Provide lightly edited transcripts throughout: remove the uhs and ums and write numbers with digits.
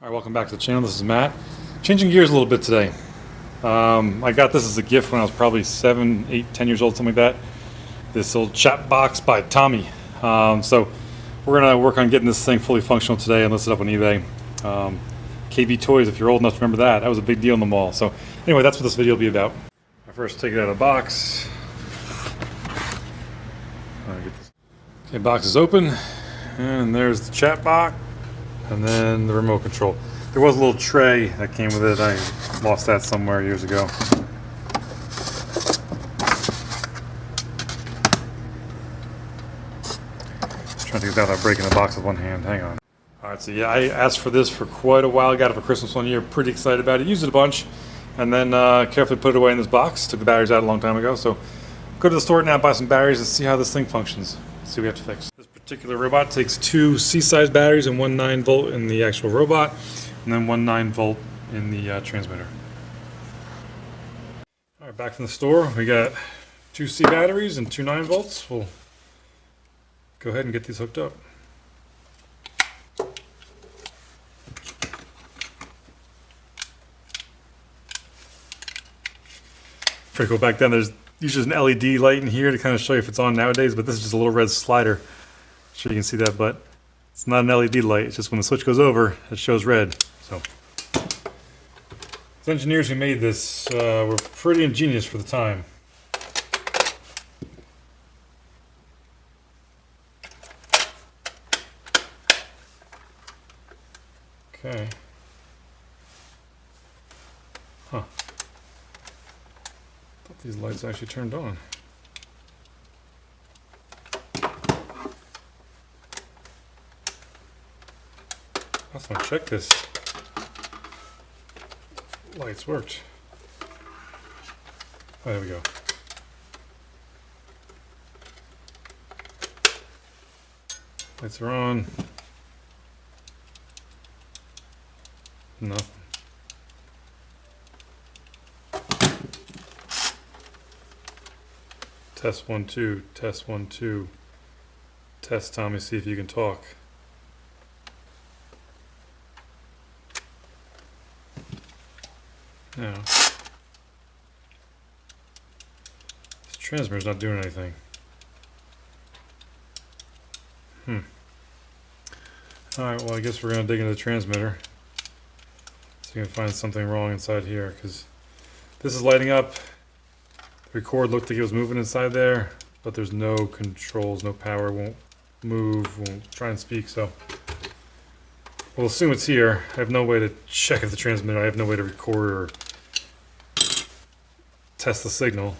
Alright, welcome back to the channel. This is Matt. Changing gears a little bit today. I got this as a gift when I was probably 7, 8, 10 years old, something like that. This old Chatbot by Tomy. So we're going to work on getting this thing fully functional today and list it up on eBay. KB Toys, if you're old enough to remember that. That was a big deal in the mall. So anyway, that's what this video will be about. I first take it out of the box. Okay, box is open. And there's the Chatbot. And then the remote control. There was a little tray that came with it. I lost that somewhere years ago. Trying to get that without breaking the box with one hand. Hang on. Alright, so yeah, I asked for this for quite a while. Got it for Christmas one year. Pretty excited about it. Used it a bunch. And then carefully put it away in this box. Took the batteries out a long time ago. So go to the store now, buy some batteries, and see how this thing functions. See what we have to fix. This particular robot takes 2 C-sized batteries and one 9-volt in the actual robot, and then one 9-volt in the transmitter. All right, back from the store, we got 2 C batteries and 2 9-volts. We'll go ahead and get these hooked up. Pretty cool. Back then, there's usually an LED light in here to kind of show you if it's on nowadays, but this is just a little red slider. I'm sure you can see that, but it's not an LED light. It's just when the switch goes over, it shows red. So, the engineers who made this were pretty ingenious for the time. Okay. Huh. These lights actually turned on. I just want to check this. Lights worked. Oh, there we go. Lights are on. Nothing. Test 1 2, test 1 2. Test Tommy, see if you can talk. Now, this transmitter's not doing anything. Alright, well I guess we're gonna dig into the transmitter. So you can find something wrong inside here, because this is lighting up. The record looked like it was moving inside there, but there's no controls, no power, won't move, won't try and speak, so we'll assume it's here. I have no way to check if the transmitter, I have no way to record or test the signal,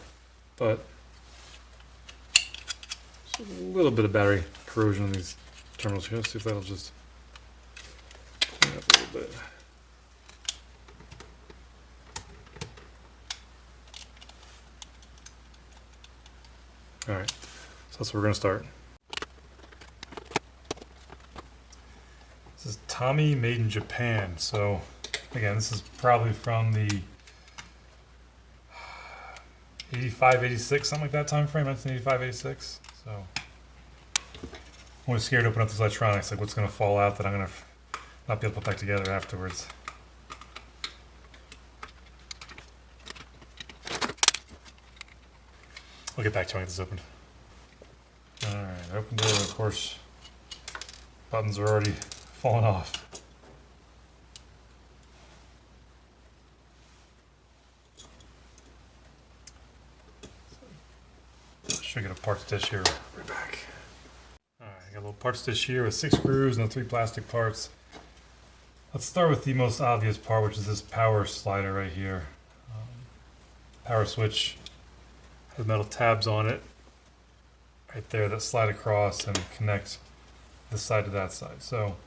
but there's a little bit of battery corrosion on these terminals here. Let's see if that'll just clean up a little bit. Alright, so that's where we're going to start. This is Tomy made in Japan. So, again, this is probably from the 85, 86, something like that time frame, 1985, 86. So, I'm always scared to open up these electronics, like what's going to fall out that I'm going to not be able to put back together afterwards. We'll get back to it when this opened. Alright, I opened it, of course, buttons are already falling off. Should get a parts dish here. Right back. Alright, I got a little parts dish here with 6 screws and the 3 plastic parts. Let's start with the most obvious part, which is this power slider right here. Power switch has metal tabs on it right there that slide across and connect this side to that side. So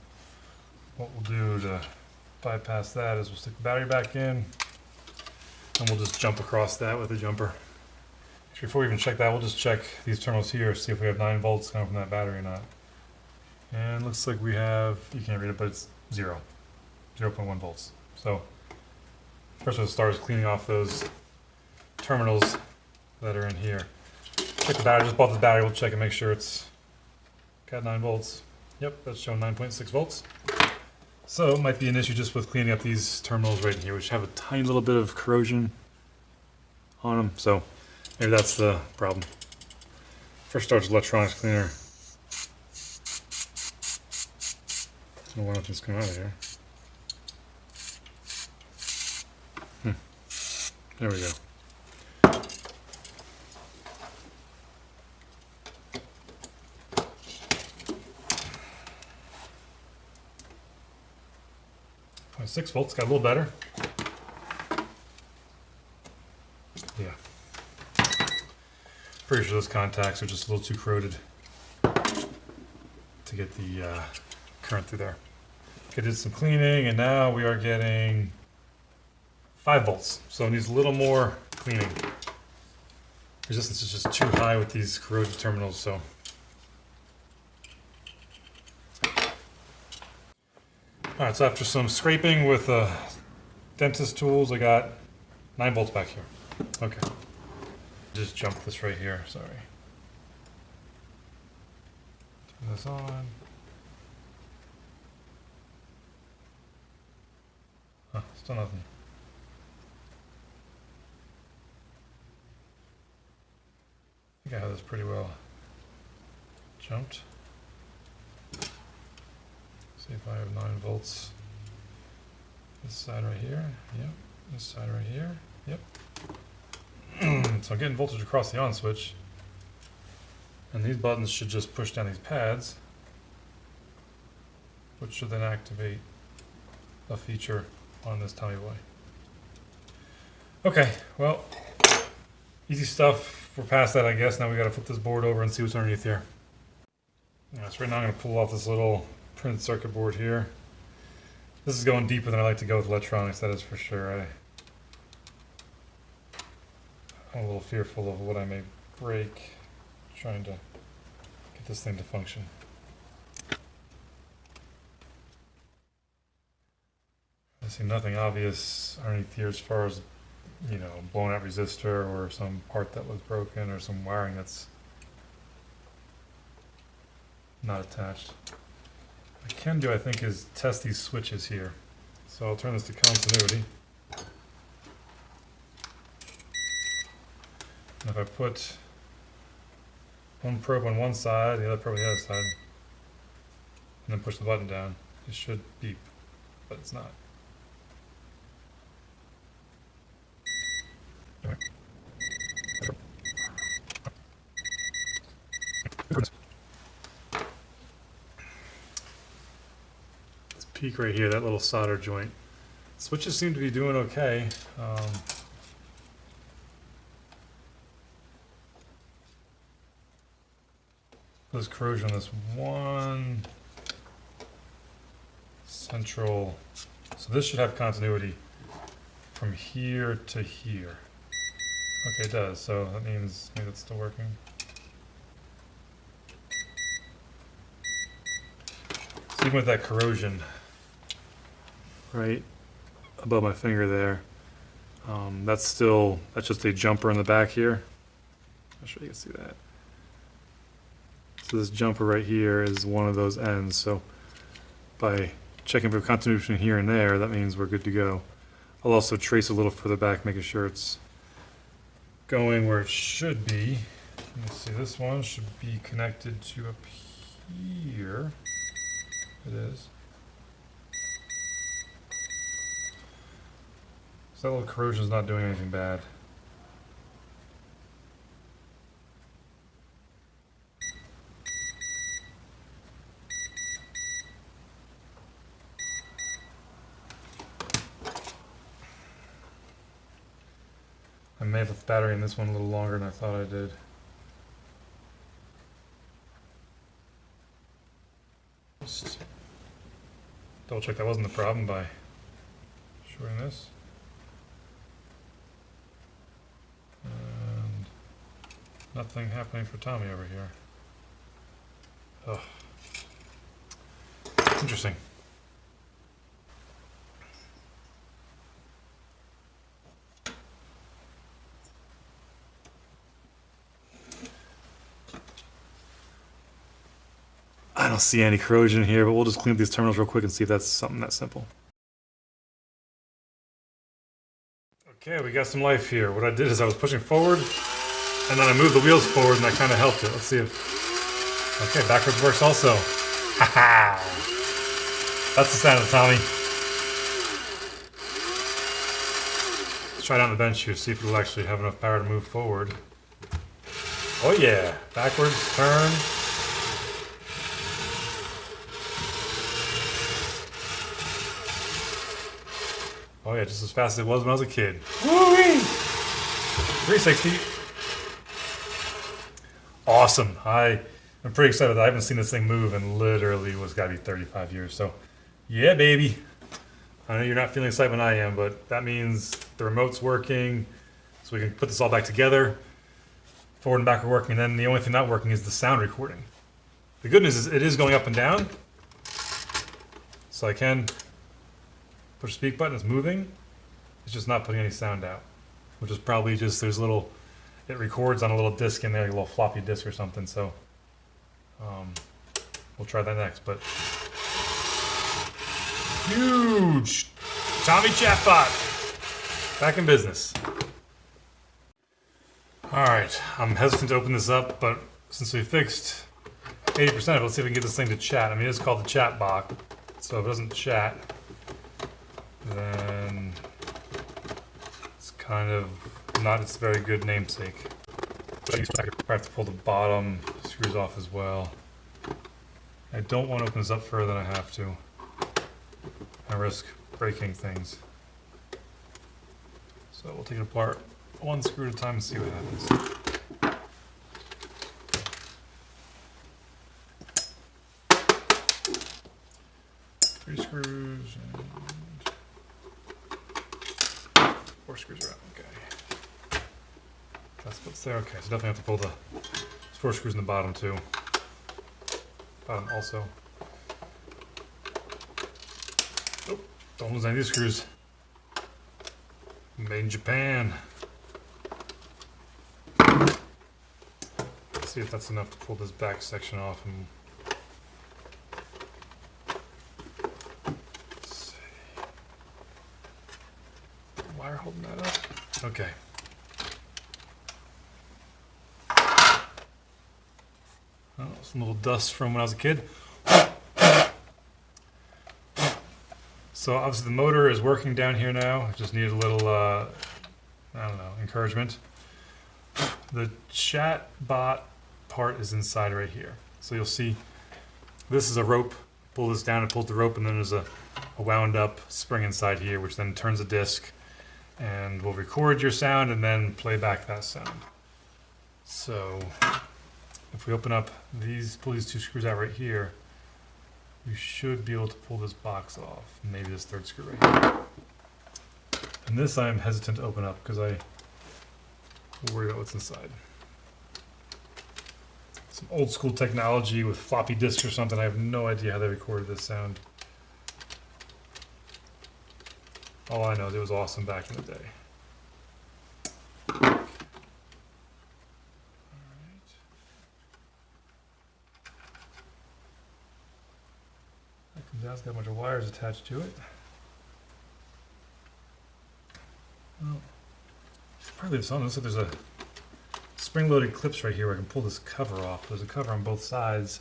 what we'll do to bypass that is we'll stick the battery back in and we'll just jump across that with a jumper. Actually, before we even check that, we'll just check these terminals here, see if we have 9 volts coming from that battery or not. And it looks like we have, you can't read it, but it's 0.1 volts. So first we'll start is cleaning off those terminals that are in here. Check the battery, just bought this battery, we'll check and make sure it's got 9 volts. Yep, that's showing 9.6 volts. So it might be an issue just with cleaning up these terminals right here, which have a tiny little bit of corrosion on them. So maybe that's the problem. First starts electronics cleaner. I don't know why nothing's coming out of here. There we go. My 6 volts got a little better. Yeah. Pretty sure those contacts are just a little too corroded to get the current through there. Okay, did some cleaning, and now we are getting 5 volts. So it needs a little more cleaning. Resistance is just too high with these corroded terminals, so. Alright, so after some scraping with dentist tools, I got 9 volts back here. Okay. Just jump this right here, sorry. Turn this on. Huh, still nothing. I think I have this pretty well jumped. See if I have 9 volts. This side right here, yep. This side right here, yep. So I'm getting voltage across the on switch. And these buttons should just push down these pads, which should then activate a feature on this Tomy boy. Okay, well, easy stuff. We're past that, I guess. Now we gotta flip this board over and see what's underneath here. Yeah, so right now I'm gonna pull off this little printed circuit board here. This is going deeper than I like to go with electronics, that is for sure. I'm a little fearful of what I may break trying to get this thing to function. I see nothing obvious underneath here as far as, you know, blown out resistor or some part that was broken or some wiring that's not attached. What I can do, I think, is test these switches here. So I'll turn this to continuity. And if I put one probe on one side, the other probe on the other side, and then push the button down, it should beep, but it's not. This peak right here, that little solder joint. Switches seem to be doing okay. There's corrosion on this one central. So this should have continuity from here to here. Okay, it does. So that means maybe it's still working. So even with that corrosion right above my finger there, that's just a jumper in the back here. I'm sure you can see that. So this jumper right here is one of those ends. So by checking for continuity between here and there, that means we're good to go. I'll also trace a little further back, making sure it's going where it should be. Let me see, this one should be connected to up here. It is. So that little corrosion is not doing anything bad. I may have left the battery in this one a little longer than I thought I did. Just double check that wasn't the problem by shorting this. And nothing happening for Tomy over here. Oh. Interesting. I don't see any corrosion in here, but we'll just clean up these terminals real quick and see if that's something that simple. Okay, we got some life here. What I did is I was pushing forward, and then I moved the wheels forward, and that kind of helped it. Let's see if... Okay, backwards works also. Haha! That's the sound of Tommy. Let's try it on the bench here, see if it'll actually have enough power to move forward. Oh yeah! Backwards, turn. Oh yeah, just as fast as it was when I was a kid. Woo-wee! 360. Awesome. I'm pretty excited. I haven't seen this thing move in literally what's got to be 35 years. So, yeah, baby. I know you're not feeling excitement I am, but that means the remote's working. So we can put this all back together. Forward and back are working. And then the only thing not working is the sound recording. The good news is it is going up and down. So I can... push the speak button, it's moving. It's just not putting any sound out. Which is probably just, there's a little, it records on a little disc in there, like a little floppy disk or something, so we'll try that next, but huge! Tomy Chatbot! Back in business. Alright, I'm hesitant to open this up, but since we fixed 80% of it, let's see if we can get this thing to chat. I mean, it's called the Chatbot, so if it doesn't chat, then it's kind of not its very good namesake. I have to pull the bottom screws off as well. I don't want to open this up further than I have to. I risk breaking things. So we'll take it apart one screw at a time and see what happens. 3 screws and 4 screws around. Okay. That's what's there. Okay, so definitely have to pull the 4 screws in the bottom too. Bottom also. Oh, don't lose any of these screws. Made in Japan. Let's see if that's enough to pull this back section off and wire holding that up. Okay. Oh, some little dust from when I was a kid. So obviously the motor is working down here now. I just need a little, I don't know, encouragement. The Chatbot part is inside right here. So you'll see this is a rope. Pull this down, it pulls the rope, and then there's a wound up spring inside here, which then turns a disc and will record your sound and then play back that sound. So if we open up these, pull these 2 screws out right here, you should be able to pull this box off. Maybe this 3rd screw right here. And this I am hesitant to open up because I worry about what's inside. Some old school technology with floppy disks or something. I have no idea how they recorded this sound. All I know is it was awesome back in the day. Alright. That comes out, it's got a bunch of wires attached to it. Well, probably this on. Looks like there's a spring-loaded clips right here where I can pull this cover off. There's a cover on both sides.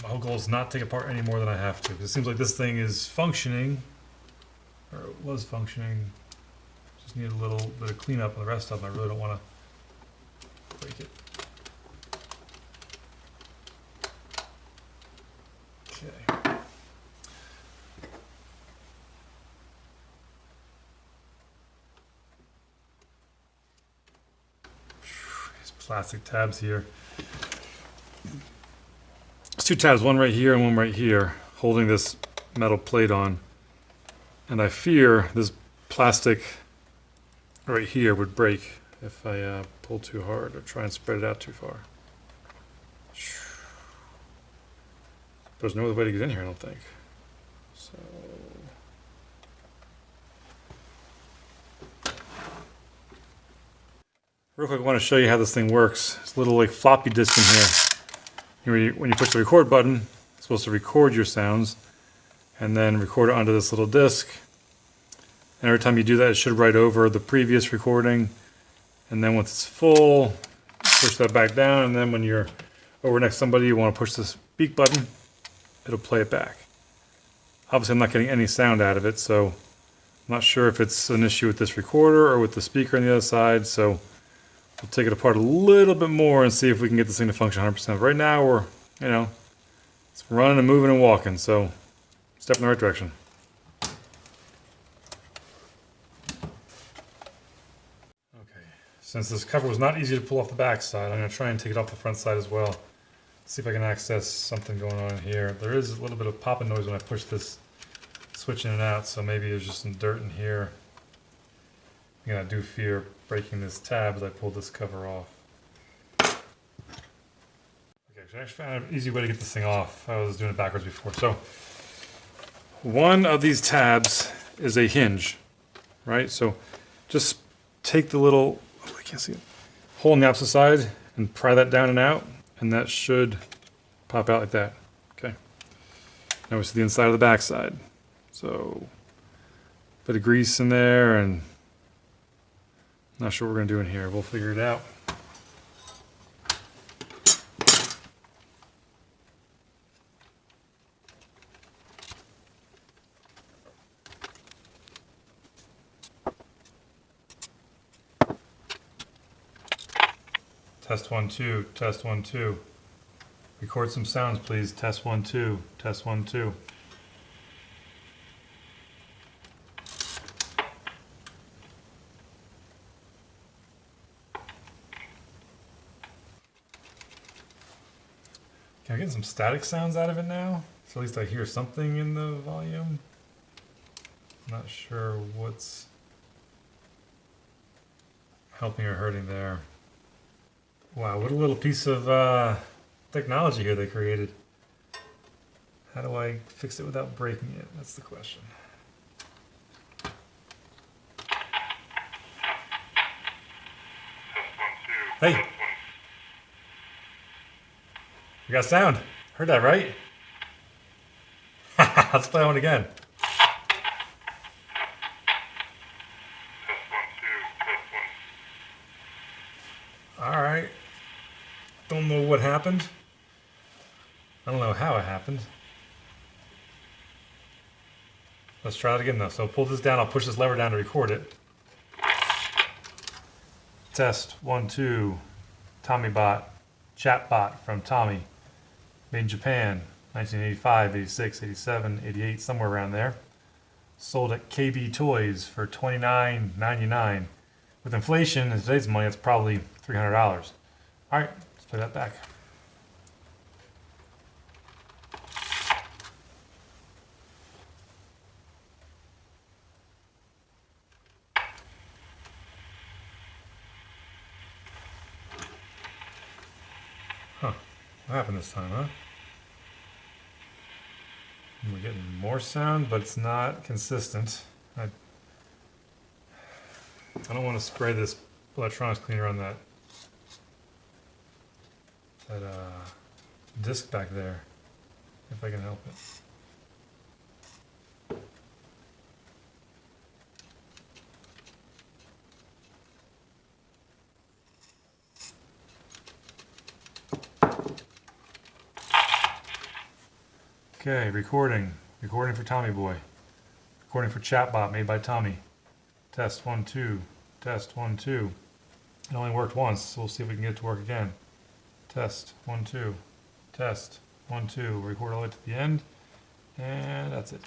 My whole goal is not to take apart any more than I have to, because it seems like this thing is functioning, or it was functioning. Just need a little bit of cleanup on the rest of them. I really don't want to break it. Okay. These plastic tabs here. There's 2 tabs, one right here and one right here, holding this metal plate on. And I fear this plastic right here would break if I pull too hard or try and spread it out too far. There's no other way to get in here, I don't think. So Real quick, I want to show you how this thing works. It's a little like floppy disk in here. When you push the record button, it's supposed to record your sounds and then record it onto this little disk. And every time you do that, it should write over the previous recording. And then once it's full, push that back down. And then when you're over next to somebody, you want to push the speak button, it'll play it back. Obviously, I'm not getting any sound out of it, so I'm not sure if it's an issue with this recorder or with the speaker on the other side. So we'll take it apart a little bit more and see if we can get this thing to function 100%. Right now, we're, it's running and moving and walking, so step in the right direction. Okay, since this cover was not easy to pull off the back side, I'm going to try and take it off the front side as well. See if I can access something going on here. There is a little bit of popping noise when I push this switch in and out, so maybe there's just some dirt in here. Again, I do fear breaking this tab as I pull this cover off. Okay, so I actually found an easy way to get this thing off. I was doing it backwards before. So one of these tabs is a hinge, right? So just take the little, oh, I can't see it, hole on the opposite side and pry that down and out, and that should pop out like that. Okay. Now we see the inside of the back side. So a bit of grease in there, and not sure what we're going to do in here. We'll figure it out. Test 1 2, test 1 2. Record some sounds, please. Test 1 2, test 1 2. Can I get some static sounds out of it now? So at least I hear something in the volume. I'm not sure what's helping or hurting there. Wow, what a little piece of technology here they created. How do I fix it without breaking it? That's the question. Hey! We got sound. Heard that, right? Let's play one again. Alright. Don't know what happened. I don't know how it happened. Let's try it again though. So pull this down, I'll push this lever down to record it. Test 1 2. Tomy Chatbot from Tomy. Made in Japan, 1985, 86, 87, 88, somewhere around there. Sold at KB Toys for $29.99. With inflation, in today's money, it's probably $300. All right, let's play that back. Huh, what happened this time, huh? We're getting more sound, but it's not consistent. I don't want to spray this electronics cleaner on that disc back there, if I can help it. Okay, recording. Recording for Tomy Boy. Recording for Chatbot made by Tomy. Test 1 2. Test 1 2. It only worked once, so we'll see if we can get it to work again. Test 1 2. Test 1 2. Record all the way to the end, and that's it.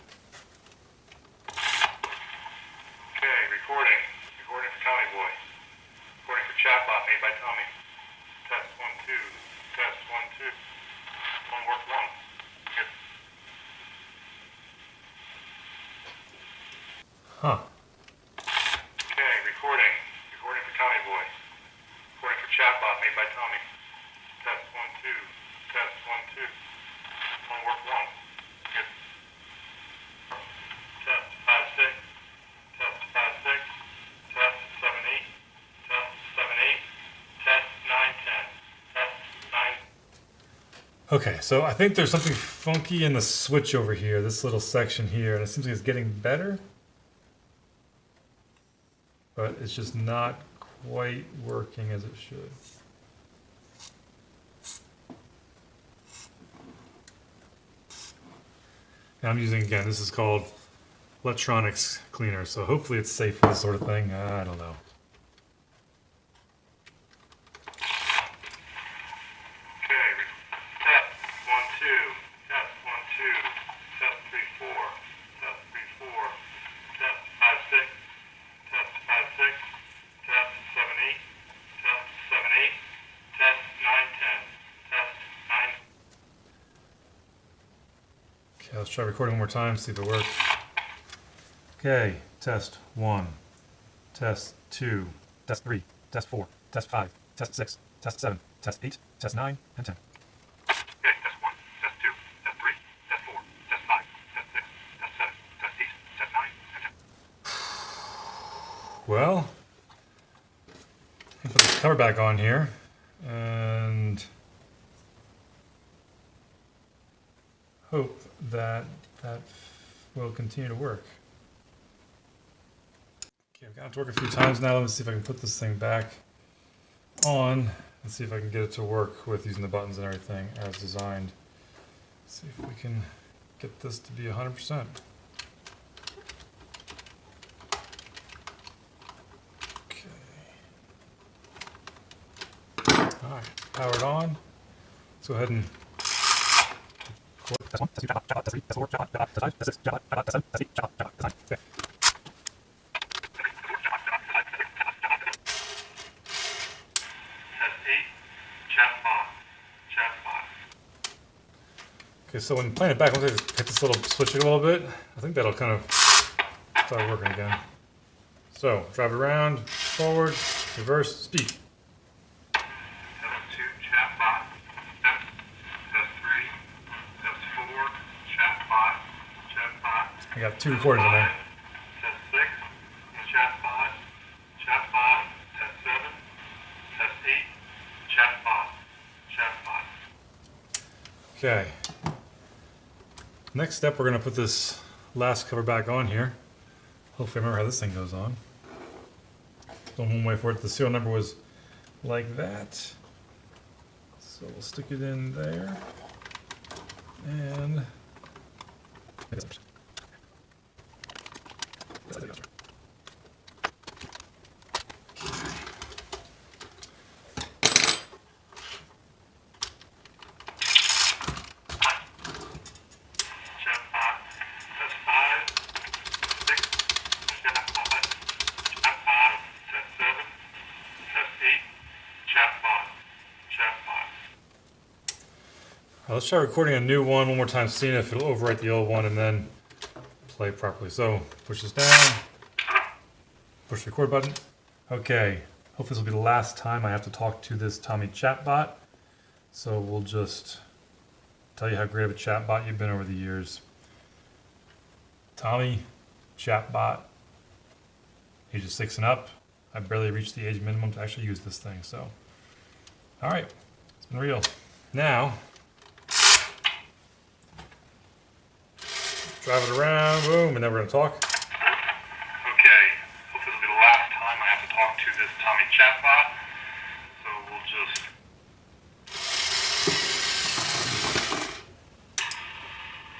Okay, recording. Recording for Tomy Boy. Recording for Chatbot made by Tomy. Test 1 2. Test 1 2. Only worked once. Good. Huh. Okay, recording. Recording for Tomy Boy. Recording for Chatbot made by Tomy. Test 1 2. Test 1 2. Only worked once. Good. Test 5 6. Test 5 6. Test 7 8. Test 7 8. Okay, so I think there's something funky in the switch over here, this little section here, and it seems like it's getting better. But it's just not quite working as it should. And I'm using, again, this is called electronics cleaner, so hopefully it's safe for this sort of thing. I don't know. Okay, let's try recording one more time, see if it works. Okay, test 1, test 2, test 3, test 4, test 5, test 6, test 7, test 8, test 9, and 10. Okay, test 1, test 2, test 3, test 4, test 5, test 6, test 7, test 8, test 9, and 10. Well, I'll put the cover back on here, and hope that that will continue to work. Okay, I've got it to work a few times now. Let me see if I can put this thing back on and see if I can get it to work with using the buttons and everything as designed. See if we can get this to be 100%. Okay. All right, powered on. Let's go ahead and test 1, test 2, test 3, test 4, test 5, test 6, test 7, test 8, test 9. Okay. Okay, so when playing it back, once I hit this little switch a little bit, I think that'll kind of start working again. So, drive it around, forward, reverse, speed. Test 2, Chatbot. Test 3, test 4, Chatbot. I got 2 recordings in there. Test 6, Chatbot. Test 7, test 8, Chatbot. Okay. Next step, we're going to put this last cover back on here. Hopefully I remember how this thing goes on. Don't hold way for it. The serial number was like that. So we'll stick it in there. And let's try recording a new one more time, seeing if it'll overwrite the old one and then play properly. So push this down, push the record button. Okay, hopefully this will be the last time I have to talk to this Tomy chatbot. So we'll just tell you how great of a chatbot you've been over the years. Tomy, chatbot, age of 6 and up. I barely reached the age minimum to actually use this thing, so. All right, it's been real. Now, drive it around, boom, and then we're gonna talk. Okay, hopefully this will be the last time I have to talk to this Tomy chatbot. So we'll just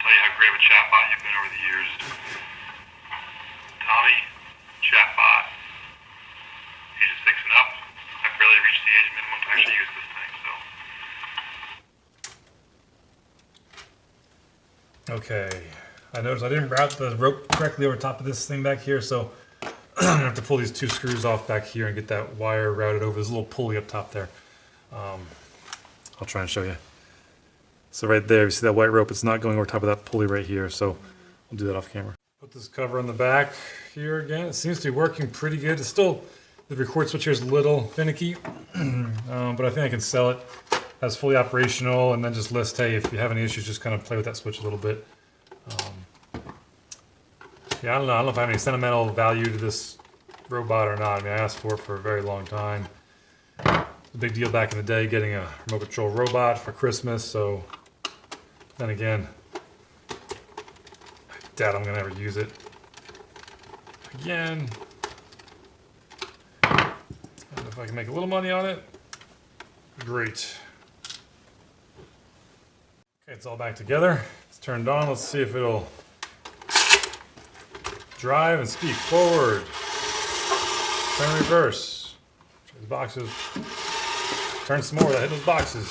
tell you how great of a chatbot you've been over the years. Tomy chatbot, age of 6 and up. I barely reached the age minimum to actually use this thing, so. Okay, I noticed I didn't route the rope correctly over top of this thing back here, so I'm gonna have to pull these 2 screws off back here and get that wire routed over. There's a little pulley up top there. I'll try and show you. So right there, you see that white rope? It's not going over top of that pulley right here, so we'll do that off camera. Put this cover on the back here again. It seems to be working pretty good. It's still, the record switch here is a little finicky, but I think I can sell it as fully operational and then just list, hey, if you have any issues, just kind of play with that switch a little bit. Yeah, I don't know if I have any sentimental value to this robot or not. I mean, I asked for it for a very long time. It was a big deal back in the day getting a remote control robot for Christmas, so Then again, I doubt I'm going to ever use it. Again, and if I can make a little money on it, great. Okay, it's all back together. It's turned on. Let's see if it'll drive and speak. Forward. Turn reverse. Check the boxes. Turn some more. Hit those boxes.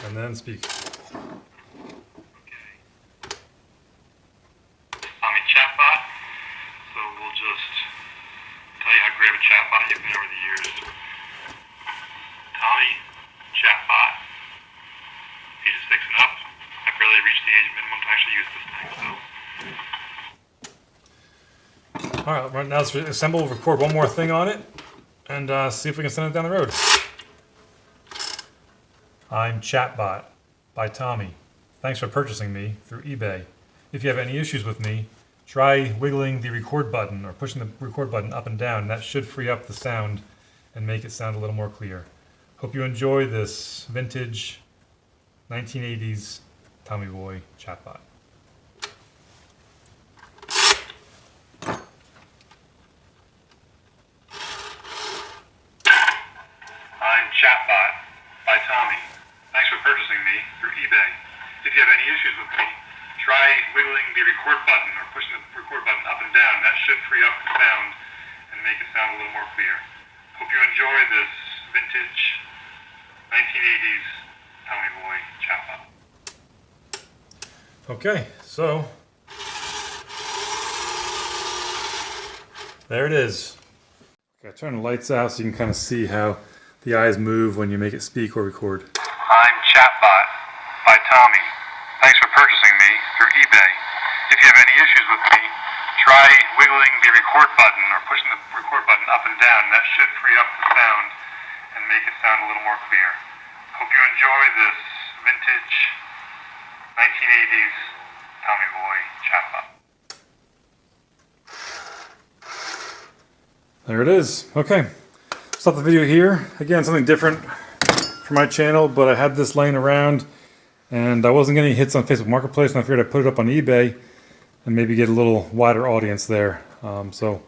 And then speak. Tomy Chatbot. So we'll just tell you how great of a chatbot you've been over the years. Tomy Chatbot. Ages 6 and up. I barely reached the age minimum to actually use this thing, so. Alright, right now let's assemble, record one more thing on it, and see if we can send it down the road. I'm Chatbot by Tomy. Thanks for purchasing me through eBay. If you have any issues with me, try wiggling the record button or pushing the record button up and down. That should free up the sound and make it sound a little more clear. Hope you enjoy this vintage 1980s Tomy Boy Chatbot. I'm Chatbot by Tomy. Thanks for purchasing me through eBay. If you have any issues with me, try wiggling the record button or pushing the record button up and down. That should free up the sound and make it sound a little more clear. Hope you enjoy this vintage 1980s Tomy Boy Chatbot. Okay, so there it is. Okay, turn the lights out so you can kind of see how the eyes move when you make it speak or record. I'm Chatbot by Tomy. Thanks for purchasing me through eBay. If you have any issues with me, try wiggling the record button or pushing the record button up and down. That should free up the sound and make it sound a little more clear. Hope you enjoy this vintage 1980s Tomy Boy Chatbot. There it is. Okay, stop the video here. Again, something different for my channel, but I had this laying around and I wasn't getting hits on Facebook Marketplace, and I figured I'd put it up on eBay and maybe get a little wider audience there. So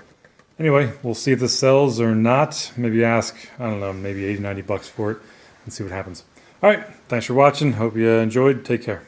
anyway, we'll see if this sells or not. Maybe ask, I don't know, maybe 80, 90 bucks for it and see what happens. All right, thanks for watching. Hope you enjoyed. Take care.